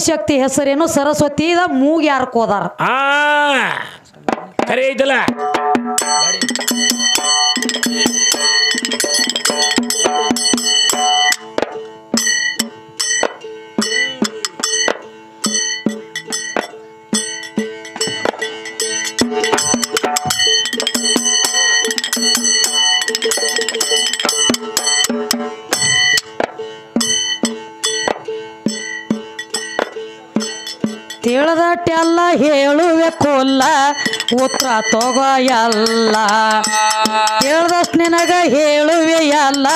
ಶಕ್ತಿ ಹೆಸರೇನು ಸರಸ್ವತಿ ಮೂಗಿ ಯಾರ್ಕೋದಾರ ಖರೆ ಐತಲ್ಲ ತಿಳಿದಟ್ಟೆಲ್ಲ ಹೇಳುವೆ ಕೊಲ್ಲ ಉತ್ತರ ತಗೋ ಎಲ್ಲ ತಿಳಿದಷ್ಟು ನಿನಗ ಹೇಳುವೆ ಎಲ್ಲ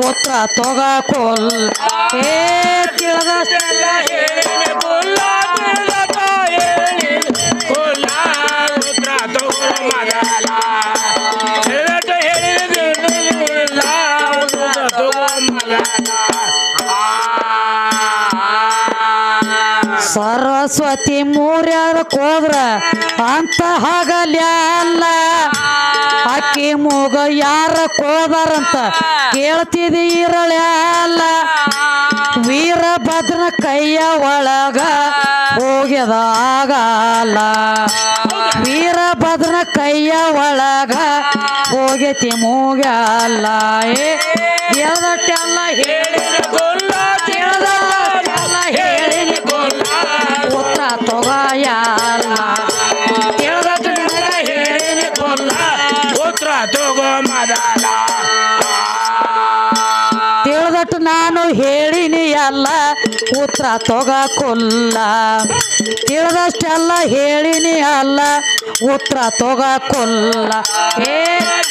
ಉತ್ತರ ತಗೋ ಕೊಲ್ಲ ತಿಳಿದಷ್ಟೆಲ್ಲ ಹೇಳಿನ ಕೊಲ್ಲ ಕೊಲ್ಲ ಉತ್ತರ ತಗೋ ಮೊದಲ ಹೇಳಿಲ್ಲ ಉತ್ತರ ತಗೋ ಮೊದಲ ಸರಸ್ವತಿ ಮೂರ್ಯಾರಕ್ಕೆ ಹೋದ್ರ ಅಂತ ಹಾಗಲ್ಯಲ್ಲ ಅಕ್ಕಿ ಮೂಗ ಯಾರ ಕೋದಾರಂತ ಕೇಳ್ತಿದಿ ಇರಳ್ಯಾಲ ವೀರಭದ್ರನ ಕೈಯ ಒಳಗ ಹೋಗ್ಯದ ಆಗಲ್ಲ ವೀರಭದ್ರನ ಕೈಯ ಒಳಗ ಹೋಗೈತಿ ಮೂಗಲ್ಲ ಹೇಳ್ದಟ್ಟೆಲ್ಲ ಹೇಳಿನ ಕೊಲ್ಲ ತಿಳಿದಲ್ಲ ಹೇಳಿನ ಕೊಲ್ಲ ಉತ್ತರ ತಗೋಯಲ್ಲ ತಿಳಿದಟ್ಟು ನಿನಗ ಹೇಳಿನ ಕೊಲ್ಲ ಉತ್ತರ ತಗೋ ಮೊದಲ ತಿಳಿದಟ್ಟು ನಾನು ಹೇಳಿನಿ ಅಲ್ಲ ಉತ್ತರ ತಗೋ ಕೊಲ್ಲ ತಿಳಿದಷ್ಟೆಲ್ಲ ಹೇಳಿನಿ ಅಲ್ಲ ಉತ್ತರ ತಗೋ ಕೊಲ್ಲ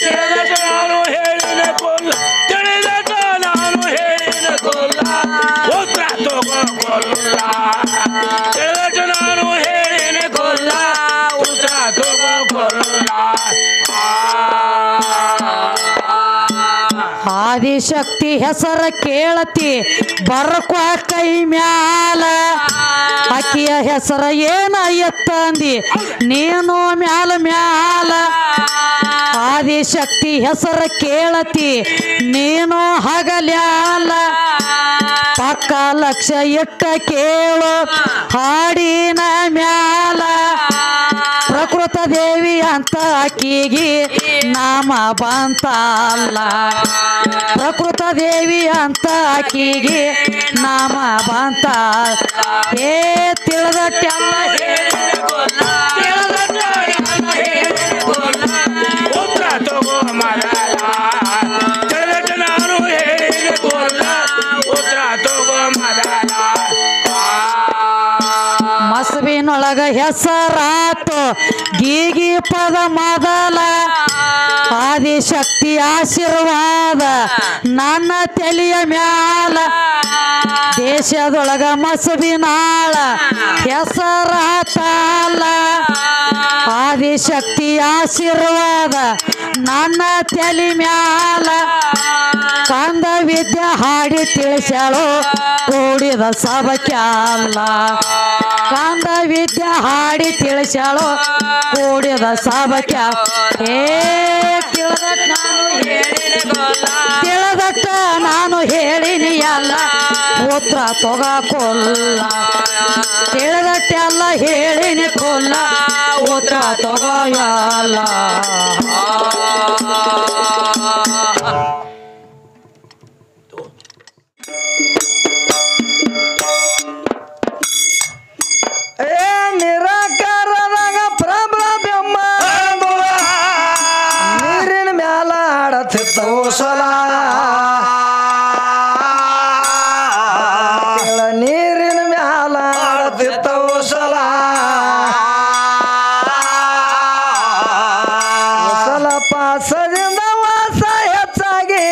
ತಿಳಿದಟ್ಟು ನಾನು ಹೇಳಿನ ಕೊಲ್ಲ ತಿಳಿದಟ್ಟು ನಾನು ಹೇಳಿನ ಕೊಲ್ಲ ಉತ್ತರ ತಗೋ ಕೊಲ್ಲ ತಿಳಿದಟ್ಟು ನಾನು ಹೇಳಿನ ಕೊಲ್ಲ ಉತ್ತರ ತಗೋ ಕೊಲ್ಲ ಆದಿಶಕ್ತಿ ಹೆಸರ ಕೇಳತಿ ಬರ್ಕೊ ಕೈ ಮ್ಯಾಲ ಅಕ್ಕಿಯ ಹೆಸರ ಏನ ಎತ್ತಂದಿ ನೀನು ಮ್ಯಾಲ ಮ್ಯಾಲ ಆದಿಶಕ್ತಿ ಹೆಸರ ಕೇಳತಿ ನೀನು ಹಗಲ್ಯಾಲ ಪಕ್ಕ ಲಕ್ಷ ಇಟ್ಟ ಕೇಳು ಹಾಡಿನ ಮ್ಯಾಲ ಪ್ರಕೃತ ದೇವಿ ಅಂತ ಆಕಿಗೆ ನಾಮ ಬಂತಲ್ಲ ಪ್ರಕೃತ ದೇವಿ ಅಂತ ಆಕಿಗೆ ನಾಮ ಬಂತ ತಿಳಿದಟ್ಟೆಲ್ಲ ಉತ್ತರ ತಗೋ ಮೊದಲ ತಿಳಿದಟ್ಟು ನಾನು ಹೇಳಿನ ಕೊಲ್ಲ ಉತ್ತರ ತಗೋ ಮೊದಲ ಮಸಬಿನೊಳಗ ಹೆಸರಾತು ಗೀಗಿ ಪದ ಮೊದಲ ಆದಿಶಕ್ತಿ ಆಶೀರ್ವಾದ ನನ್ನ ತಲೆಯ ಮ್ಯಾಲ ದೇಶದೊಳಗ ಮಸಬಿನಾಳ ಹೆಸರಾತಲ್ಲ ಆದಿಶಕ್ತಿ ಆಶೀರ್ವಾದ ನನ್ನ ತಲೆ ಮ್ಯಾಲ ಕಂದ ವಿದ್ಯೆ ಹಾಡಿ ತಿಳಿಸ್ಯಾಳು ಕೂಡಿದ ಸಭಕ್ಯಲ್ಲ ಕಂದ ವಿದ್ಯೆ ಹಾಡಿ ತಿಳಿಸ್ಯಾಳು ಕೂಡಿದ ಸಭಕ್ಯ ತಿಳಿದಟ್ಟ ನಾನು ಹೇಳಿನಿ ಅಲ್ಲ ಉತ್ತರ ತಗೋ ಕೊಲ್ಲ ತಿಳಿದಟ್ಟೆಲ್ಲ ಹೇಳಿನಿ ಕೊಲ್ಲ ಉತ್ತರ ತಗೋಯಲ್ಲ ನಿರಾಕಾರದಾಗ ಪ್ರಭ್ರಮ ನೀರಿನ ಮ್ಯಾಲ ಆಡತಿತ್ತವು ಸಲ ನೀರಿನ ಮ್ಯಾಲ ಆಡತಿತ್ತವು ಸಲ ಪಾಸದಿಂದ ವಾಸ ಹೆಚ್ಚಾಗಿ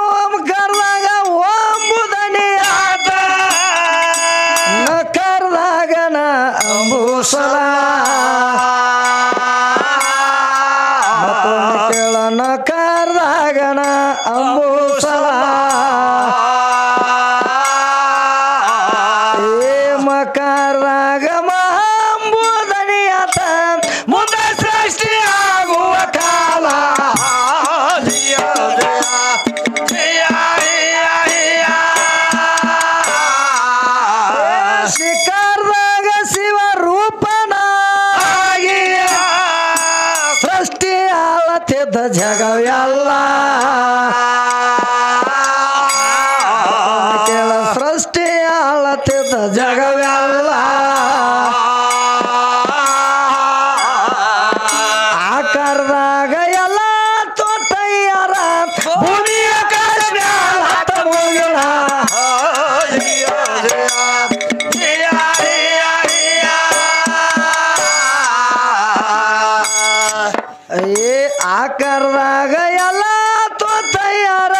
ಓಂ ಕರ್ದಾಗ ಓಂ ಬುಧನಿ ಆತ ಆಳತಿದ್ದ ಜಗವೆಲ್ಲ ಕೇಳ ಸೃಷ್ಟಿ ಆಳತಿದ್ದ ಜಗವೆಲ್ಲ ಆಕಾರದಾಗ ಎಲ್ಲ ತೋಟಯ್ಯಾರ ಭೂಮಿಯ ಕಾಶ್ಮ್ಯಾಲ ಮುಗಿಲ ಏ ಆಕಾರದಾಗ ಎಲ್ಲ ತೋಟಯ್ಯಾರ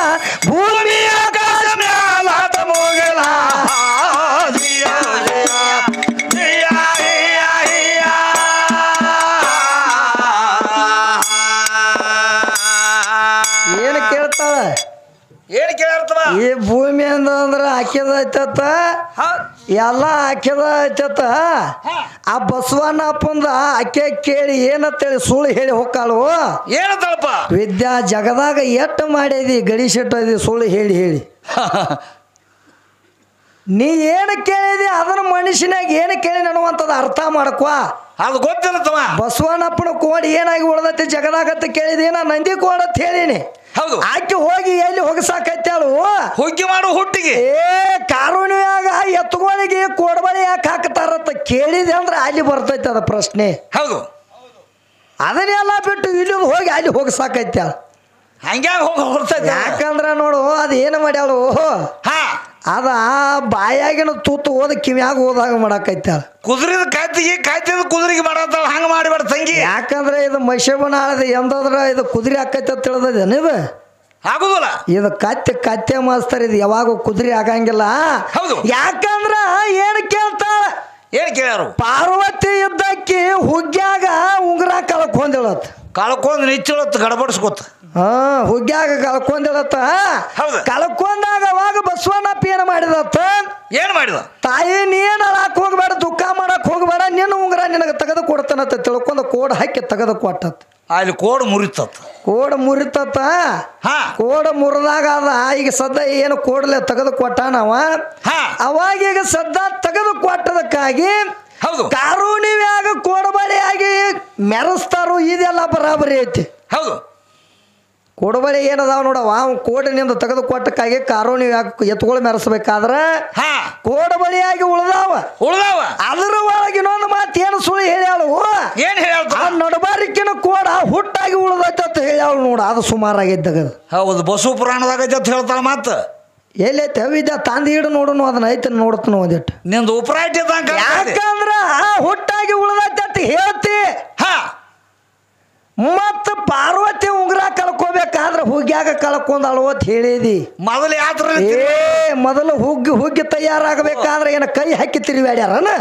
ಭೂಮಿಯ ಕಾಶ್ಮ್ಯಾಲ ಮುಗಿಲ ಏನು ಕೇಳ್ತಾಳ ಏನ್ ಕೇಳಾರ್ತವ ಈ ಭೂಮಿ ಅಂದ್ರ ಹಾಕಿದೈತತ್ತ ಎಲ್ಲ ಹಾಕಿದೈತತ್ತ ಆ ಬಸವಣ್ಣಪ್ಪಂದ ಆಕೆ ಕೇಳಿ ಏನಂತೇಳಿ ಸುಳ್ಳು ಹೇಳಿ ಹೋಗ್ಕಾಳು ಏನಂತಳಪ್ಪ ವಿದ್ಯಾ ಜಗದಾಗ ಎಟ್ಟು ಮಾಡಿದಿ ಗಡಿಸಿಟ್ಟದಿ ಸುಳ್ಳು ಹೇಳಿ ಹೇಳಿ ನೀ ಏನು ಕೇಳಿದಿ ಅದನ್ನ ಮನುಷ್ಯನಾಗ ಏನು ಕೇಳಿ ಅನ್ನುವಂಥದ್ದು ಅರ್ಥ ಮಾಡ್ಕೋ ಅದು ಗೊತ್ತಿಲ್ಲತ್ತವ ಬಸವಣ್ಣಪ್ಪನ ಕೋಡ್ ಏನಾಗಿ ಉಳ್ದೈತಿ ಜಗದಾಗತ್ತ ಕೇಳಿದಿ ನಾ ನಂದಿ ಕೋಡ್ ಅಂತ ಹೇಳಿನಿ ಹೌದು ಆಕೆ ಹೋಗಿ ಎಲ್ಲಿ ಹೋಗಸಾಕೈತಾಳು ಹುಗ್ಗಿ ಮಾಡು ಹುಟ್ಟಿಗೆ ಏ ಕಾರುಣ್ಯಾಗ ಎತ್ತುಗಳಿಗೆ ಕೋಡ್ಬಳಿ ಯಾಕೆ ಹಾಕ್ತಾರತ್ತ ಕೇಳಿದೆ ಅಂದ್ರೆ ಅಲ್ಲಿ ಬರ್ತೈತೆ ಅದ ಪ್ರಶ್ನೆ ಹೌದು ಅದನ್ನೆಲ್ಲ ಬಿಟ್ಟು ಇಲ್ಲಿ ಹೋಗಿ ಅಲ್ಲಿ ಹೋಗಸಾಕೈತಾಳ ಹಂಗ್ಯಾಗ ಹೋಗಿ ಹೊರ್ತೈತೆ ಯಾಕಂದ್ರ ನೋಡು ಅದು ಏನು ಮಾಡ್ಯಾಳು ಹಾ ಅದ ಬಾಯಾಗಿನ ತೂತು ಓದ ಕಿವ್ಯಾಗ ಹೋದಾಗ ಮಾಡಾಕೈತಾಳ ಕುದುರೆದ ಕಾಯ್ತಿದ ಕುದುರೆಗೆ ಮಾಡತ್ತಾಳ ಹಂಗ ಮಾಡಿಬೇಡ ತಂಗಿ ಯಾಕಂದ್ರೆ ಇದು ಮೈಸೂರಿನ ಆಳದ ಎಂದಾದ್ರ ಇದು ಕುದುರೆ ಹಾಕೈತೆ ಅಂತ ತಿಳಿದೇನು ಇದು ಆಗುದಿಲ್ಲ ಇದು ಕತ್ತೆ ಮಾಸ್ತರ್ ಇದು ಯಾವಾಗ ಕುದುರೆ ಆಗಂಗಿಲ್ಲ ಹೌದು ಯಾಕಂದ್ರ ಏನು ಕೇಳ್ತಾಳ ಏನ್ ಕೇಳ್ಯಾರು ಪಾರ್ವತಿ ಇದ್ದಕ್ಕಿ ಹುಗ್ಗ್ಯಾಗ ಉಂಗುರ ಕಳ್ಕೊಂದಿಳತ್ತ ಕಳ್ಕೊಂಡ್ ನಿಚ್ಚಳತ್ ಗಡಬಡಿಸ್ಕೊತ ಹುಗ್ಗ್ಯಾಗ ಕಳ್ಕೊಂದಿಳತ್ತ ಹೌದು. ಕಳ್ಕೊಂಡಾಗ ಅವಾಗ ಬಸವಣ್ಣಪ್ಪ ಏನ ಮಾಡಿದತ್ತ ಏನ್ ಮಾಡಿದ ತಾಯಿ ನೀನ್ ಅಳಾಕ್ ಹೋಗ್ಬೇಡ ದುಃಖ ಮಾಡಕ್ ಹೋಗ್ಬೇಡ ನಿನ್ನ ಉಂಗುರ ನಿನಗೆ ತೆಗೆದು ಕೊಡ್ತಾನತ್ತ ತಿಳ್ಕೊಂಡ ಕೋಡ್ ಹಾಕಿ ತೆಗೆದು ಕೊಟ್ಟತ್ ಅಲ್ಲಿ ಕೋಡ್ ಮುರಿತತ್ ಕೋಡ್ ಮುರಿತತ್ತ ಹಾ ಕೋಡ್ ಮುರಿದಾಗ ಅದ ಈಗ ಸದ್ದ ಏನು ಕೋಡ್ಲೆ ತೆಗೆದು ಕೊಟ್ಟಾನವ ಹಾ ಅವಾಗ ಈಗ ಸದ್ದ ತೆಗೆದು ಕೊಟ್ಟದಕ್ಕಾಗಿ ಹೌದು ಕಾರುಣಿವ್ಯಾಗ ಕೋಡಬಳಿಯಾಗಿ ಮೆರೆಸ್ತಾರು ಇದೆಲ್ಲ ಬರಾಬರಿ ಐತಿ ಹೌದು ಕೋಡಬಳಿ ಏನದಾವ ನೋಡವ ಅವ್ ಕೋಡಿನಿಂದ ತೆಗೆದು ಕೊಟ್ಟಕ್ಕಾಗಿ ಕಾರುಣಿವ್ಯಾಗ ಎತ್ಕೊಳ್ ಮೆರೆಸ್ಬೇಕಾದ್ರ ಹಾ ಕೋಡಬಳಿಯಾಗಿ ಉಳ್ದಾವ ಅದ್ರ ಒಳಗೆ ಇನ್ನೊಂದು ಮಾತು ಏನು ಸುಳ್ಳು ಹೇಳ್ಯಾಳು ಏನ್ ಹೇಳ್ತ ಆ ನಡಬಾರಿಕಿನ ಕೋಡ ಹುಟ್ಟಾಗಿ ಉಳ್ದೈತ ಅಂತ ಹೇಳ್ಯಾಳು ನೋಡ ಅದು ಸುಮಾರಾಗಿದ್ದಾಗ ಹೌದು ಬಸವ ಪುರಾಣದಾಗ ಜತ್ ಹೇಳ್ತಾಳ ಮತ್ತ ಎಲ್ಲೈತೆ ವಿದ್ಯಾ ತಂದು ಹಿಡು ನೋಡುನು ಅದನ್ನ ಐತೆ ನೋಡ್ತಾನ ಒಂದಿಟ್ಟು ನಿಂದು ಉಪರಾಯ್ತಿ ಯಾಕಂದ್ರ ಹುಟ್ಟಾಗಿ ಉಳ್ದೈತೆ ಅಂತ ಹೇಳ್ತಿ ಹಾ ಮತ್ತ ಪಾರ್ವತಿ ಉಂಗುರ ಕಳ್ಕೋಬೇಕಾದ್ರ ಹುಗ್ಗ್ಯಾಗ ಕಳ್ಕೊಂಡಳು ಅಂತ ಹೇಳಿದಿ ಮೊದಲು ಯಾತ್ರ ಏ ಮೊದಲು ಹುಗ್ಗಿ ತಯಾರಾಗಬೇಕಾದ್ರೆ ಏನ ಕೈ ಹಾಕಿ ತಿರುವಾಡ್ಯಾರನ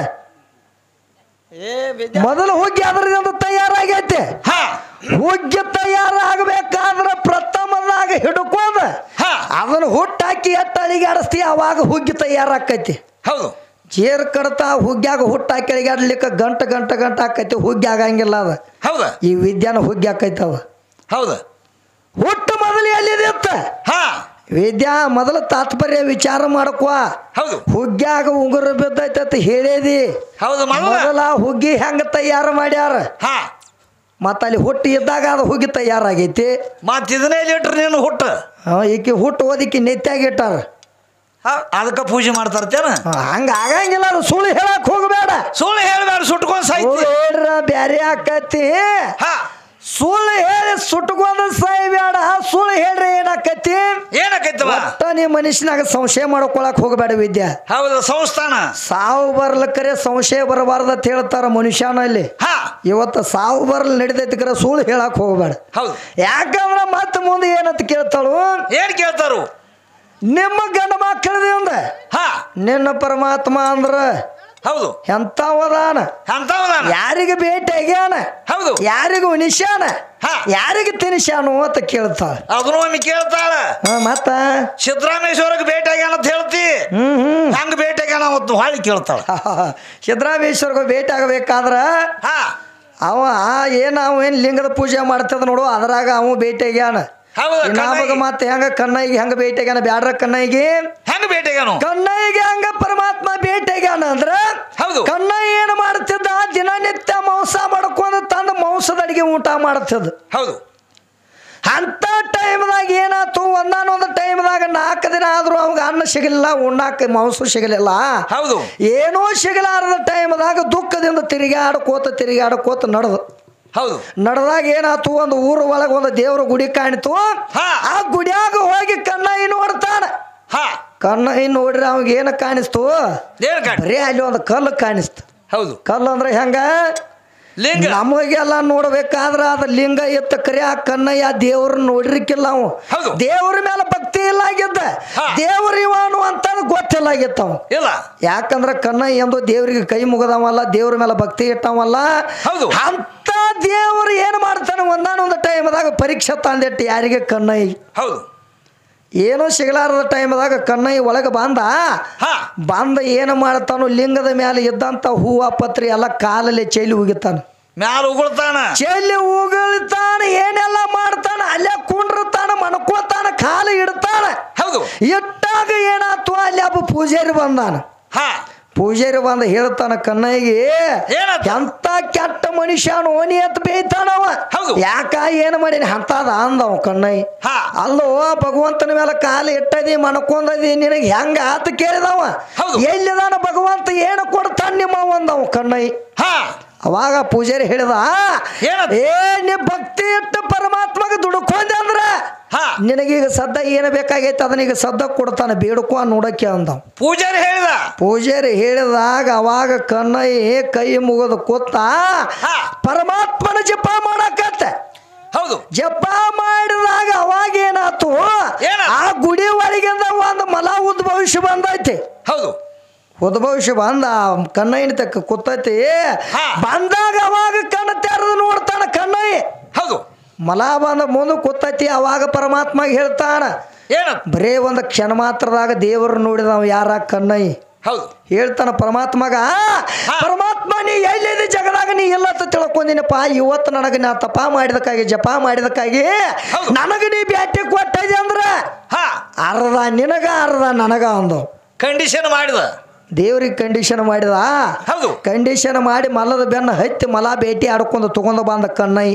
ಮೊದಲು ಹುಗ್ಗಿ ಅದರಿಂದ ತಯಾರಾಗೈತೆ ಹಾ ಹುಗ್ಗಿ ತಯಾರಾಗಬೇಕಾದ್ರ ಪ್ರಥಮದಾಗ ಹಿಡ್ಕೋದ ಹಾ ಅದನ್ನ ಹುಟ್ಟಾಕಿ ಎಟ್ಟು ಅಳಿಗಾಡಿಸ್ತಿ ಅವಾಗ ಹುಗ್ಗಿ ತಯಾರಾಕೈತಿ ಹೌದು ಚೇರ್ ಕಡ್ತಾ ಹುಗ್ಗ್ಯಾಗ ಹುಟ್ಟಾಕಿ ಅಳಿಗಾಡ್ಲಿಕ್ಕೆ ಗಂಟ ಆಕೈತಿ ಹುಗ್ಗಿ ಆಗಂಗಿಲ್ಲ ಅದ ಹೌದ ಈ ವಿದ್ಯಾನ ಹುಗ್ಗಿ ಆಕೈತವ ಹೌದ ಹುಟ್ಟು ಮೊದಲು ಎಲ್ಲಿದಿತ್ತ ಹಾ ವಿದ್ಯಾ ಮೊದಲು ತಾತ್ಪರ್ಯ ವಿಚಾರ ಮಾಡಕ್ವ ಹೌದು ಹುಗ್ಗ್ಯಾಗ ಉಂಗುರ ಬಿದ್ದೈತೆ ಅಂತ ಹೇಳಿದಿ ಹೌದು ಮೊದಲ ಹುಗ್ಗಿ ಹೆಂಗ ತಯಾರು ಮಾಡ್ಯಾರ ಹಾ ಮತ್ತ ಅಲ್ಲಿ ಹುಟ್ಟು ಇದ್ದಾಗ ಅದು ಹುಗ್ಗಿ ತಯಾರಾಗೈತಿ ಮತ್ ಇದನ್ನೇ ಲೀಟ್ರ್ ನೀನು ಹುಟ್ಟ ಈಕಿ ಹುಟ್ಟು ಓದಿಕ್ಕಿ ನೆತ್ಯಾಗ ಇಟ್ಟಾರ ಅದಕ್ಕ ಪೂಜೆ ಮಾಡ್ತಾರತೇನ ಹಂಗ ಆಗಂಗಿಲ್ಲ ಅದು ಸುಳ್ಳು ಹೇಳಕ್ ಹೋಗಬೇಡ ಸುಳ್ಳು ಹೇಳ್ಬೇಡ ಸುಟ್ಕೊಂಡ್ ಸಾಯ್ತಿ ಹೇಳ್ರ ಬ್ಯಾರೆ ಆಕತಿ ಹಾ ಸುಳ್ಳು ಹೇಳಿ ಸುಟ್ಕೊಂಡ್ ಸಾಯ್ಬೇಡ ಸುಳ್ಳು ಹೇಳ್ರಿ ಏನಾಕತಿ ಏನಕ್ಕೈತವ ಒಟ್ಟ ನೀ ಮನುಷ್ಯನಾಗ ಸಂಶಯ ಮಾಡ್ಕೊಳಕ್ ಹೋಗಬೇಡ ವಿದ್ಯಾ ಹೌದು ಸಂಸ್ಥಾನ ಸಾವು ಬರ್ಲಕ್ಕರೆ ಸಂಶಯ ಬರಬಾರ್ದ ಅಂತ ಹೇಳ್ತಾರ ಮನುಷ್ಯನಲ್ಲಿ ಹಾ ಇವತ್ತು ಸಾವು ಬರ್ಲಿ ನಡಿದೈತಿ ಕರೆ ಸುಳ್ಳು ಹೇಳಕ್ ಹೋಗಬೇಡ ಹೌದು ಯಾಕಂದ್ರ ಮತ್ತೆ ಮುಂದೆ ಏನಂತ ಕೇಳ್ತಾಳು ಏನ್ ಕೇಳ್ತಾರು ನಿಮ್ಮ ಗಂಡ ಮಕ್ಕಳದಿಂದ ಹಾ ನಿನ್ನ ಪರಮಾತ್ಮ ಅಂದ್ರ ಹೌದು ಎಂತವದಾನ ಅಂತವದಾನ ಯಾರಿಗೆ ಭೇಟಿ ಆಗ್ಯಾನ ಹೌದು ಯಾರಿಗ ಉಣಿಸ್ಯಾನ ಹಾ ಯಾರಿಗೆ ತಿನ್ಸ್ಯಾನು ಅಂತ ಕೇಳ್ತಾಳ ಅದನ್ನು ಒಮ್ಮೆ ಕೇಳ್ತಾಳ ಮತ್ತ ಸಿದ್ದರಾಮೇಶ್ವರಕ್ಕೆ ಭೇಟಿ ಆಗ್ಯಾನ ಅಂತ ಹೇಳ್ತಿ ಹಂಗ ಭೇಟಿ ಆಗ್ಯಾನ ಅವತ್ತು ಹಾಳಿ ಕೇಳ್ತಾಳ ಸಿದ್ದರಾಮೇಶ್ವರ್ಗ ಭೇಟಿ ಆಗಬೇಕಾದ್ರ ಹಾ ಅವ ಏನ್ ಲಿಂಗದ ಪೂಜೆ ಮಾಡ್ತದ ನೋಡು ಅದ್ರಾಗ ಅವ ಭೇಟಿ ಆಗ್ಯಾನ ಹೌದು ನಾವಾಗ ಮತ್ತೆ ಹೆಂಗ ಕಣ್ಣೈಗೆ ಹೆಂಗ ಭೇಟಿ ಆಗ್ಯಾನ ಬ್ಯಾಡ್ರ ಕಣ್ಣೈಗೆ ಹೆಂಗ ಭೇಟಿ ಆಗ್ಯಾನು ಕಣ್ಣೈಗೆ ಹಂಗ ಪರಮಾತ್ಮ ಭೇಟಿ ಆಗ್ಯಾನ ಅಂದ್ರ ಹೌದು ಕಣ್ಣೈ ಏನ್ ಮಾಡ್ತಿದ್ದ ದಿನನಿತ್ಯ ಮಾಂಸ ಮಾಡ್ಕೊಂಡು ತಂದ ಮಾಂಸದ ಅಡಿಗೆ ಊಟ ಮಾಡ್ತಿದ್ದ ಹೌದು ಅಂತ ಟೈಮ್ದಾಗ ಏನಾಯ್ತು ಒಂದಾನೊಂದು ಟೈಮ್ದಾಗ 4 ದಿನ ಆದ್ರೂ ಅವಾಗ ಅನ್ನ ಸಿಗಲಿಲ್ಲ ಉಣ್ಣಾಕ ಮಾಂಸ ಸಿಗಲಿಲ್ಲ ಹೌದು ಏನೋ ಸಿಗಲಾರದ ಟೈಮ್ದಾಗ ದುಃಖದಿಂದ ತಿರುಗಾಡಕೋತ ನಡೆದು ಹೌದು ನಡೆದಾಗ ಏನಾಯ್ತು ಒಂದು ಊರ ಒಳಗೆ ಒಂದು ದೇವ್ರ ಗುಡಿ ಕಾಣಿತು ಆ ಗುಡಿಯಾಗ ಹೋಗಿ ಕಣ್ಣಾಯಿ ನೋಡ್ತಾನ ಕಣ್ಣಾಯಿ ನೋಡ್ರಿ ಅವಾಗ ಏನ ಕಾಣಿಸ್ತು ಬರೀ ಅಲ್ಲಿ ಒಂದು ಕಲ್ಲು ಕಾಣಿಸ್ತು ಹೌದು ಕಲ್ಲು ಅಂದ್ರೆ ಹೆಂಗ ಲಿಂಗ ನಮಗೆಲ್ಲ ನೋಡ್ಬೇಕಾದ್ರ ಅದ ಲಿಂಗ ಎತ್ತ ಕರಿ ಆ ಕಣ್ಣಯ್ಯ ದೇವ್ರನ್ನ ನೋಡಿರ್ಕಿಲ್ಲ ನಾವು ದೇವ್ರ ಮೇಲೆ ಭಕ್ತಿ ಇಲ್ಲ ಆಗಿದ್ದ ದೇವ್ರ ಇವನು ಅಂತ ಗೊತ್ತಿಲ್ಲ ಆಗಿತ್ತ ಅವ ಇಲ್ಲ ಯಾಕಂದ್ರ ಕಣ್ಣಯ್ಯ ಎಂದು ದೇವ್ರಿಗೆ ಕೈ ಮುಗದವಲ್ಲ ದೇವ್ರ ಮೇಲೆ ಭಕ್ತಿ ಇಟ್ಟವಲ್ಲ ಅಂತ ದೇವ್ರು ಏನ್ ಮಾಡ್ತಾನ ಒಂದಾನೊಂದು ಟೈಮ್ದಾಗ ಪರೀಕ್ಷೆ ತಂದಿಟ್ಟು ಯಾರಿಗೆ ಕಣ್ಣಯ್ಯ ಹೌದು ಏನೋ ಸಿಗಲಾರದ ಟೈಮ್ದಾಗ ಕಣ್ಣಯ್ಯ ಒಳಗೆ ಬಂದ ಏನು ಮಾಡ್ತಾನು ಲಿಂಗದ ಮೇಲೆ ಇದ್ದಂತ ಹೂವ ಪತ್ರಿ ಎಲ್ಲ ಕಾಲಲ್ಲಿ ಚೆಲ್ಲಿ ಉಗಿತಾನ ಮ್ಯಾಲ ಉಗುಳ್ತಾನ ಚೆಲ್ಲಿ ಉಗುಳ್ತಾನ ಏನೆಲ್ಲ ಮಾಡ್ತಾನ ಅಲ್ಲೇ ಕುಂಡ್ರತಾನ ಮಣ್ಕೋತಾನ ಕಾಲು ಇಡ್ತಾನ ಹೌದು ಇಟ್ಟಾಗ ಏನಾಯ್ತು ಅಲ್ಲಿ ಹಬ್ಬ ಪೂಜಾರಿ ಬಂದಾನ ಪೂಜಾರಿ ಬಂದ ಹೇಳ್ತಾನ ಕಣ್ಣಯ್ಯಗೆ ಎಂತ ಕೆಟ್ಟ ಮನುಷ್ಯನು ಓನಿ ಎತ್ ಬೇಯ್ತಾನವ ಯಾಕ ಏನ್ ಮಾಡೀನಿ ಅಂತದ ಅಂದವ ಕಣ್ಣಯ್ಯ ಅಲ್ಲೋ ಭಗವಂತನ ಮೇಲೆ ಕಾಲು ಇಟ್ಟದಿ ಮಣ್ಕೊಂಡದಿ ನಿನಗೆ ಹೆಂಗ ಆತ ಕೇಳಿದವ ಎಲ್ಲಿದಾನ ಭಗವಂತ ಏನು ಕೊಡ್ತಾನ ನಿಮ್ಮ ಒಂದವ ಕಣ್ಣಯ್ಯ ಅವಾಗ ಪೂಜಾರಿ ಹೇಳಿದ ಏ ನೀ ಭಕ್ತಿ ಇಟ್ಟು ಪರಮಾತ್ಮಗೆ ದುಡ್ಕೊಂಡೆ ಅಂದ್ರ ನಿನಗೀಗ ಸದ್ದ ಏನು ಬೇಕಾಗೈತೆ ಅದನ್ನೀಗ ಸದ್ದ ಕೊಡ್ತಾನೆ ಬೇಡ್ಕೊ ನೋಡಕ್ಕೆ ಅಂದವ್ ಪೂಜಾರಿ ಹೇಳಿದಾಗ ಅವಾಗ ಕಣ್ಣಯ್ಯ ಕೈ ಮುಗಿದು ಕೂತ ಪರಮಾತ್ಮನ ಜಪ ಮಾಡಕತ್ತ ಜಪ ಮಾಡಿದಾಗ ಅವಾಗ ಏನಾತು ಆ ಗುಡಿ ಒಳಗಿಂದ ಒಂದು ಮಲ ಉದ್ಭವಿಸಿ ಬಂದೈತಿ ಉದ್ಭವಿಸಿ ಬಂದ ಕಣ್ಣಯ್ಯನ ತಕ್ಕ ಕೂತೈತಿ ಬಂದಾಗ ಅವಾಗ ಕಣ್ಣು ತೆರೆದು ನೋಡ್ತಾನ ಕಣ್ಣಯ್ಯ ಮಲ ಬಂದ ಮುಂದೆ ಕೂತೈತಿ ಅವಾಗ ಪರಮಾತ್ಮ ಹೇಳ್ತಾನ ಬರೇ ಒಂದು ಕ್ಷಣ ಮಾತ್ರದಾಗ ದೇವರು ನೋಡಿದವ ಯಾರ ಕಣ್ಣಯ್ಯ ಹೇಳ್ತಾನ ಪರಮಾತ್ಮಗ ಪರಮಾತ್ಮ ನೀ ಎಲ್ಲಿದೆ ಜಗದಾಗ ನೀ ಎಲ್ಲ ತಿಳ್ಕೊಂಡಿನಪ್ಪ ಇವತ್ತು ನನಗೆ ನಾ ತಪ ಮಾಡಿದಕ್ಕಾಗಿ ಜಪ ಮಾಡಿದಕ್ಕಾಗಿ ನನಗ ನೀ ಬ್ಯಾಟಿ ಕೊಟ್ಟಿದೆ ಅಂದ್ರ ಅರ್ಧ ನಿನಗ ಅರ್ಧ ನನಗ ಅಂದವ್ ಕಂಡೀಷನ್ ಮಾಡಿದ ದೇವ್ರಿಗೆ ಕಂಡೀಷನ್ ಮಾಡಿದ ಕಂಡೀಷನ್ ಮಾಡಿ ಮಲದ ಬೆನ್ನ ಹತ್ತಿ ಮಲ ಭೇಟಿ ಆಡ್ಕೊಂಡು ತಗೊಂಡು ಬಂದ ಕಣ್ಣಯ್ಯ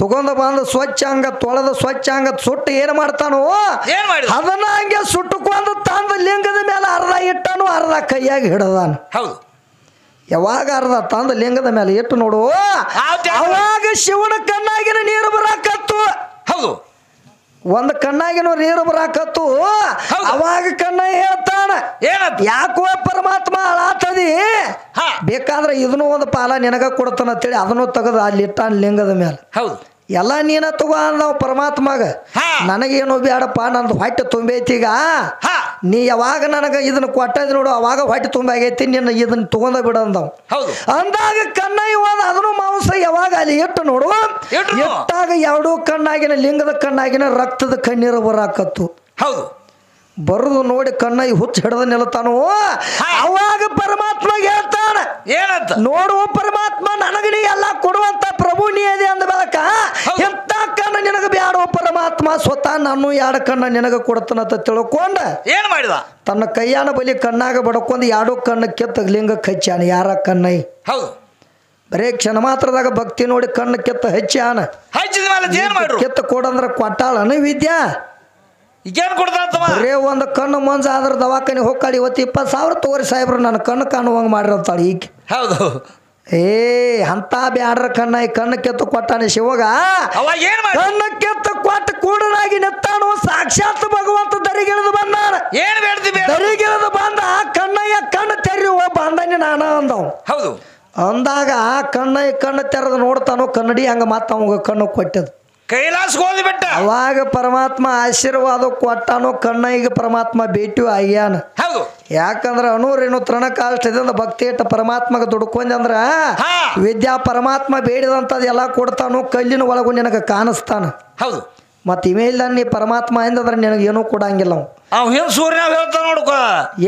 ತಗೊಂಡು ಬಂದು ಸ್ವಚ್ಛ ಹಂಗ ತೊಳೆದ ಸ್ವಚ್ಛ ಹಂಗ ಸುಟ್ಟು ಏನು ಮಾಡ್ತಾನೋ ಅದನ್ನ ಹಂಗೆ ಸುಟ್ಟುಕೊಂಡು ತಂದ ಲಿಂಗದ ಮೇಲೆ ಅರ್ಧ ಇಟ್ಟನು ಅರ್ಧ ಕೈಯಾಗಿ ಹಿಡದಾನ ಯಾವಾಗ ಅರ್ಧ ತಂದ ಲಿಂಗದ ಮೇಲೆ ಇಟ್ಟು ನೋಡು ಅವಾಗ ಶಿವನ ಕಣ್ಣಾಗಿನ ನೀರು ಬರಾಕತ್ತು ಒಂದು ಕಣ್ಣಾಗಿನ ನೀರು ಬರಾಕತ್ತು ಅವಾಗ ಕಣ್ಣಯ್ಯ ಹೇಳ್ತಾನ ಯಾಕೋ ಪರಮಾತ್ಮ ಅಳಾತದಿ ಬೇಕಾದ್ರೆ ಇದನ್ನು ಒಂದು ಪಾಲ ನಿನಗ ಕೊಡ್ತಾನ ಅಂತೇಳಿ ಅದನ್ನು ತೆಗೆದು ಅಲ್ಲಿ ಇಟ್ಟಾನ ಲಿಂಗದ ಮೇಲೆ ಎಲ್ಲ ನೀನ ತಗೋ ನಾವು ಪರಮಾತ್ಮಗ ನನಗೇನು ಬೇಡಪ್ಪ ನಂದು ಹೊಟ್ಟೆ ತುಂಬೈತೀಗ ನೀ ಯಾವಾಗ ನನಗ ಇದನ್ನ ಕೊಟ್ಟದ್ ನೋಡು ಅವಾಗ ಹೊಟ್ಟೆ ತುಂಬಾಗೈತಿ ನಿನ್ನ ಇದನ್ನ ತಗೊಂಡ ಬಿಡಂದವ್ ಅಂದಾಗ ಕಣ್ಣಯ್ಯ ಅದನ್ನು ಮಾಂಸ ಯಾವಾಗ ಅಲ್ಲಿ ಇಟ್ಟು ನೋಡು ಇಟ್ಟಾಗ ಎರಡೂ ಕಣ್ಣಾಗಿನ ಲಿಂಗದ ಕಣ್ಣಾಗಿನ ರಕ್ತದ ಕಣ್ಣೀರು ಬರಾಕತ್ತು ಬರುದು ನೋಡಿ ಕಣ್ಣಯ್ಯ ಹುಚ್ಚ ಹಿಡ್ದ ನಿಲ್ತಾನು ಅವಾಗ ಪರಮಾತ್ಮ ಹೇಳ್ತಾನ ನೋಡು ಪರಮಾತ್ಮ ನನಗ ನೀ ಎಲ್ಲ ಕೊಡುವಂತ ಪ್ರಭು ನೀ ಅದೇ ಅಂದ ಬಳಕ ಎಂತ ಕಣ್ಣ ನಿನಗ ಬ್ಯಾಡೋ ಪರಮಾತ್ಮ ಸ್ವತಃ ನಾನು ಎರಡು ಕಣ್ಣ ನಿನಗ ಕೊಡ್ತಾನಂತ ತಿಳ್ಕೊಂಡ ಏನ್ ಮಾಡಿದ ತನ್ನ ಕೈಯಾನ ಬಲಿ ಕಣ್ಣಾಗ ಬಡ್ಕೊಂಡು ಎರಡು ಕಣ್ಣ ಕೆತ್ತ ಲಿಂಗಕ್ಕೆ ಹಚ್ಚಾನ ಯಾರ ಕಣ್ಣಯ್ಯ ಬರೇ ಕ್ಷಣ ಮಾತ್ರದಾಗ ಭಕ್ತಿ ನೋಡಿ ಕಣ್ಣ ಕೆತ್ತ ಹಚ್ಚಾನ ಕೆತ್ತ ಕೊಡಂದ್ರ ಕೊಟ್ಟಾಳನ ವಿದ್ಯಾ ಬರೇ ಒಂದು ಕಣ್ಣು ಮಂಜ ಆದ್ರ ದವಾಖಾನೆ ಹೋಗ್ಕಾಡಿ ಇವತ್ತು 20,000 ತಗೋರಿ ಸಾಹೇಬ್ರು ನನ್ನ ಕಣ್ಣು ಕಾಣುವಂಗ ಮಾಡಿರ್ತಾಳ ಈಗ ಅಂತ ಬ್ಯಾಡ್ರ ಕಣ್ಣು ಕೆತ್ತು ಕೊಟ್ಟಾನೆ ಶಿವಗ ಕಣ್ಣು ಕೆತ್ತು ಕೊಟ್ಟ ಕೂಡನಾಗಿ ನೆತ್ತಾನು ಸಾಕ್ಷಾತ್ ಭಗವಂತ ದರಿಗಿಳಿದು ಬಂದಾನ ದರಿಗಿಳಿದು ಬಂದ ಕಣ್ಣಯ್ಯ ಕಣ್ಣು ತೆರೆಯುವ ಬಂದನೆ ನಾನು ಅಂದವ್ ಅಂದಾಗ ಕಣ್ಣು ತೆರೆದು ನೋಡ್ತಾನು ಕನ್ನಡಿ ಹಂಗ ಮತ್ತ ಅವಾಗ ಕಣ್ಣು ಕೊಟ್ಟದು ಕೈಲಾಸ ಹೋದ್ಬಿಟ್ಟ ಅವಾಗ ಪರಮಾತ್ಮ ಆಶೀರ್ವಾದ ಕೊಟ್ಟಾನು ಕಣ್ಣಯ್ಯಗೆ ಪರಮಾತ್ಮ ಭೇಟಿ ಆಗ್ಯಾನ ಯಾಕಂದ್ರ ಅನೂರೇನು ತೃಣಕಾಷ್ಟದಿಂದ ಭಕ್ತಿ ಇಟ್ಟ ಪರಮಾತ್ಮಗ ದುಡ್ಕೊಂಡ್ರ ವಿದ್ಯಾ ಪರಮಾತ್ಮ ಬೇಡಿದಂತದ್ ಎಲ್ಲ ಕೊಡ್ತಾನು ಕಲ್ಲಿನ ಒಳಗು ನಿನಗ ಕಾಣಿಸ್ತಾನ ಮತ್ ಇಮೇಲ್ ನೀ ಪರಮಾತ್ಮ ಎಂದ್ರ ನಿನಗೇನು ಕೊಡಂಗಿಲ್ಲ ಅವ್ ಸೂರ್ಯ ಹೇಳ್ತಾನ ನೋಡ್ಕೊ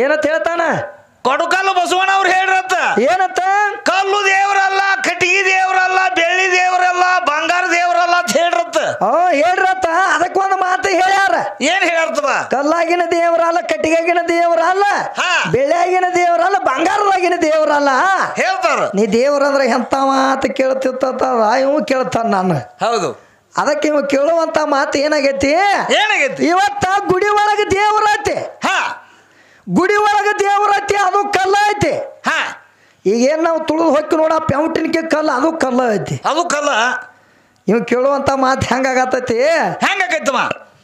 ಏನಂತ ಹೇಳ್ತಾನ ಕೊಡುಕಲ್ಲು ಬಸವಣ್ಣ ಅವ್ರು ಹೇಳ್ರತ್ತ ಏನಂತ ಕಲ್ಲು ದೇವ್ರಲ್ಲ ಕಟ್ಟಿಗೆ ದೇವ್ರಲ್ಲ ಬೆಳ್ಳಿ ದೇವ್ರಲ್ಲ ಬಂಗಾರ ದೇವ್ರಲ್ಲ ಅಂತ ಹೇಳ್ರತ್ತ ಹೇಳ್ರತ್ತ ಅದಕ್ಕೊಂದು ಮಾತು ಹೇಳ್ಯಾರ ಏನ್ ಹೇಳ್ತವ ಕಲ್ಲಾಗಿನ ದೇವ್ರಲ್ಲ ಕಟ್ಟಿಗೆಗಿನ ದೇವ್ರಲ್ಲ ಬೆಳ್ಳಿಯಾಗಿನ ದೇವ್ರಲ್ಲ ಬಂಗಾರದಾಗಿನ ದೇವ್ರಲ್ಲ ಹೇಳ್ತಾರ ನೀ ದೇವ್ರಂದ್ರ ಎಂತ ಮಾತು ಕೇಳ್ತಿತ್ತ ಇವ್ ಕೇಳ್ತಾನ ನಾನು ಅದಕ್ಕೆ ಇವ ಕೇಳುವಂತ ಮಾತು ಏನಾಗೈತಿ ಇವತ್ತ ಗುಡಿ ಒಳಗೆ ದೇವ್ರ ಐತಿ ಗುಡಿ ಒಳಗೆ ದೇವ್ರ ಐತಿ ಅದು ಕಲ್ಲ ಐತಿ ಈಗೇನು ನಾವು ತುಳಿದು ಹೊಕ್ಕಿ ನೋಡ ಪೆಂಟಿನಕ್ಕೆ ಕಲ್ಲ ಅದು ಕಲ್ಲ ಐತಿ ಇವ್ ಕೇಳುವಂತ ಮಾತು ಹೆಂಗಾಗತೈತಿ ಹೆಂಗಾಗೈತಮ್ಮ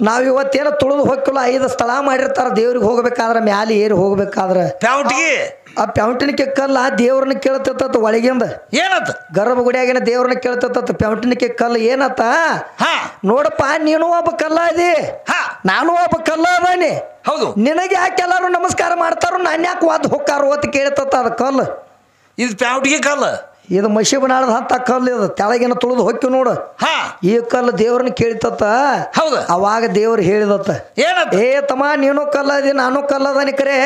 ನಾವ್ ಇವತ್ತೇನೋ ತುಳಿದು ಹೊಕ್ಕಲ್ಲ 5 ಸ್ಥಳ ಮಾಡಿರ್ತಾರ ದೇವ್ರಿಗೆ ಹೋಗ್ಬೇಕಾದ್ರ ಮ್ಯಾಲೆ ಏರಿ ಹೋಗ್ಬೇಕಾದ್ರ ಆ ಪೆಂಟಿನಕ್ಕೆ ಕಲ್ಲ ದೇವ್ರನ್ನ ಕೇಳ್ತತ್ತ ಒಳಗಿಂದ ಏನತ್ತ ಗರ್ಭಗುಡಿಯಾಗಿನ ದೇವ್ರನ್ನ ಕೇಳ್ತತ್ತ ಪೆಂಟಿನಕ್ಕೆ ಕಲ್ಲ ಏನತ್ತ ನೋಡಪ್ಪ ನೀನು ಒಬ್ಬ ಕಲ್ಲ ಅದಿ ನಾನು ಒಬ್ಬ ಕಲ್ಲ ಅದಾನಿ ಹೌದು ನಿನಗೆ ಯಾಕೆ ಎಲ್ಲಾರು ನಮಸ್ಕಾರ ಮಾಡ್ತಾರೋ ನಾನು ಯಾಕೆ ವಾದ್ ಹೊಕ್ಕಾರು ಅಂತ ಕೇಳ್ತತ್ತ ಅದ ಕಲ್ಲು ಇದು ಪ್ಯಾವಟಿಗೆ ಕಲ್ಲ ಇದು ಮಶಿಬನಾಳದ ಅಂತ ಕಲ್ಲು ಇದು ತೆಳಗಿನ ತುಳಿದು ಹೊಕ್ಕಿ ನೋಡು ಈ ಕಲ್ಲು ದೇವ್ರನ್ನ ಕೇಳಿತತ್ತ ಹೌದು ಅವಾಗ ದೇವ್ರು ಹೇಳಿದತ್ತ ಏ ತಮ್ಮ ನೀನು ಕಲ್ಲ ಅದಿ ನಾನು ಕಲ್ಲ ಅದಾನಿ ಕರೆ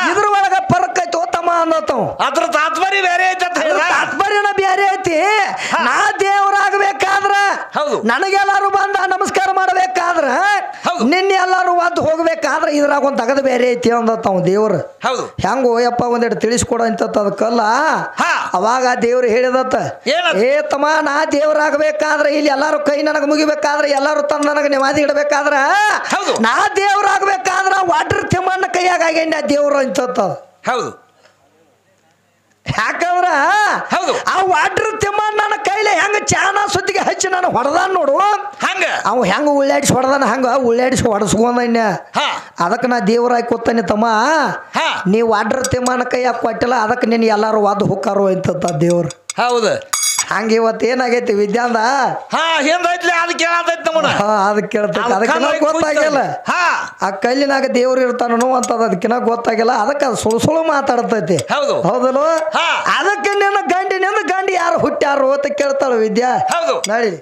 ಇದ್ರ ಒಳಗ ಫರಕ್ ಐತೋ ತಮ್ಮ ಅನ್ನತಾವ ಅದ್ರ ತಾತ್ಪರ್ಯ ಬೇರೆ ಐತಿ ತಾತ್ಪರ್ಯನ ಬೇರೆ ಐತಿ ನಾ ದೇವ್ರಾಗಬೇಕಾದ್ರ ನನಗೆಲ್ಲಾರು ಬಂದ ನಮಸ್ಕಾರ ಮಾಡ್ಬೇಕಾದ್ರ ನಿನ್ನ ಎಲ್ಲಾರು ಒದ್ದು ಹೋಗ್ಬೇಕಾದ್ರ ಇದ್ರಾಗ ಒಂದ್ ತಗದ ಬೇರೆ ಐತಿ ಅಂದತಾವ ದೇವ್ರು ಹೆಂಗ ಓಯಪ್ಪ ಒಂದೆರಡು ತಿಳಿಸ್ಕೊಡ ಅಂತ ಅದಕ್ಕಲ್ಲ ಅವಾಗ ದೇವ್ರು ಹೇಳಿದತ್ತ ಏ ತಮ್ಮ ನಾ ದೇವ್ರಾಗಬೇಕಾದ್ರ ಇಲ್ಲಿ ಎಲ್ಲಾರು ಕೈ ನನಗ ಮುಗಿಬೇಕಾದ್ರ ಎಲ್ಲಾರು ತಂದ ನನಗ ನೆವಾದಿ ಇಡಬೇಕಾದ್ರ ನಾ ದೇವ್ರಾಗಬೇಕಾದ್ರ ವಾಟರ್ ತಿಮ್ಮಣ್ಣ ಕೈಯಾಗ ಆಗ್ಯಾನ ದೇವ್ರು ಅಂತ ಹೌದು ಯಾಕಂದ್ರ ಆ ವಾಟರ್ ತಿಮ್ಮಣ್ಣ ನನ್ನ ಕೈಲಿ ಹೆಂಗ ಚಾನ ಸುದ್ದಿಗೆ ಹಚ್ಚಿ ನಾನು ಹೊಡೆದಾನ ನೋಡು ಹಂಗ ಅವ ಹೆಂಗ ಉಳ್ಳಾಡಿಸಿ ಹೊಡೆದಾನ ಹಂಗ ಉಳ್ಳಾಡಿಸಿ ಹೊಡೆಸ್ಕೊಂಡ ಅದಕ್ಕೆ ನಾ ದೇವ್ರಾಗಿ ಕೂತಾನೆ ತಮ್ಮ ನೀ ವಾಟರ್ ತಿಮ್ಮಣ್ಣ ಕೈಯಾಗ ಕೊಟ್ಟಿಲ್ಲ ಅದಕ್ಕೆ ನೀನು ಎಲ್ಲಾರು ವಾದ ಹುಕ್ಕಾರು ಅಂತ ದೇವ್ರು ಹೌದು ಹಂಗ ಇವತ್ತು ಏನಾಗೈತಿ ವಿದ್ಯಾಂದ ಅದಕ್ಕೆ ಕೇಳ್ತೈತಿ ಅದಕ್ಕಿನ್ನ ಗೊತ್ತಾಗಿಲ್ಲ ಆ ಕಲ್ಲಿನಾಗ ದೇವ್ರು ಇರ್ತಾನೋ ಅಂತದ ಅದಕ್ಕಿನ್ನ ಗೊತ್ತಾಗಿಲ್ಲ ಅದಕ್ಕೆ ಅದು ಸುಳು ಮಾತಾಡ್ತೈತಿ ಹೌದಲ್ಲ ಅದಕ್ಕೆ ನಿನ್ನ ಗಂಡಿನಿಂದ ಗಂಡಿ ಯಾರು ಹುಟ್ಟ್ಯಾರು ಅಂತ ಕೇಳ್ತಾಳ ವಿದ್ಯಾ ನಡಿ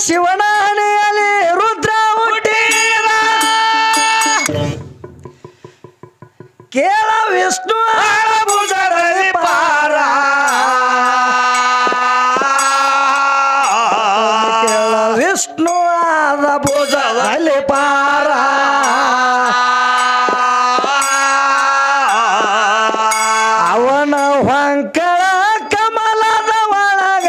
ಶಿವನ ಹಣೆಯಲ್ಲಿ ರುದ್ರ ಹುಟ್ಟಿದ ಕೇಳ ವಿಷ್ಣು ಭುಜದಲ್ಲಿ ಪಾರ ಕೇಳ ವಿಷ್ಣು ಆದ ಭುಜದಲ್ಲಿ ಪಾರ ಅವನ ಹೊಂಕಳ ಕಮಲದ ಒಳಗ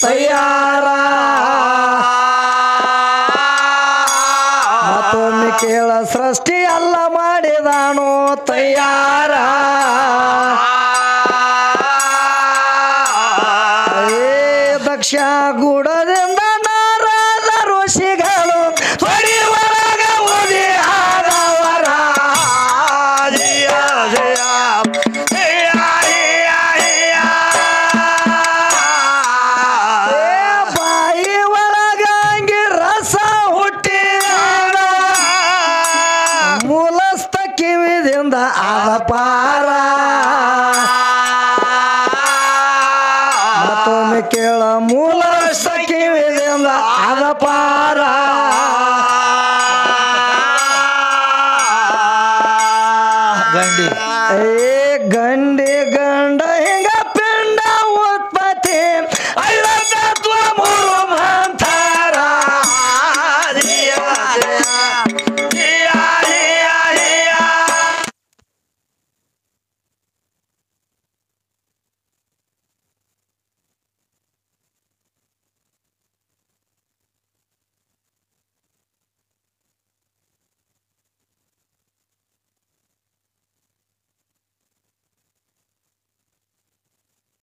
ತಯಾರ ಮತ್ತೊಮ್ಮೆ ಕೇಳ ಸೃಷ್ಟಿ ಎಲ್ಲ ಮಾಡಿದಾನು ತಯಾರ ದಕ್ಷ ಗುಡದಿಂದ ನಾರದ ಋಷಿಗಳು ಹೊಡಿ ಒಳಗ ಉದಿ ಆದವರ ಪಾರ ಮತ್ತೊಮ್ಮೆ ಕೇಳ ಮೂಲ ಕಿವಿದಿಂದ ಅದ ಪಾರ ಗಂಡಿ ಗಂಡ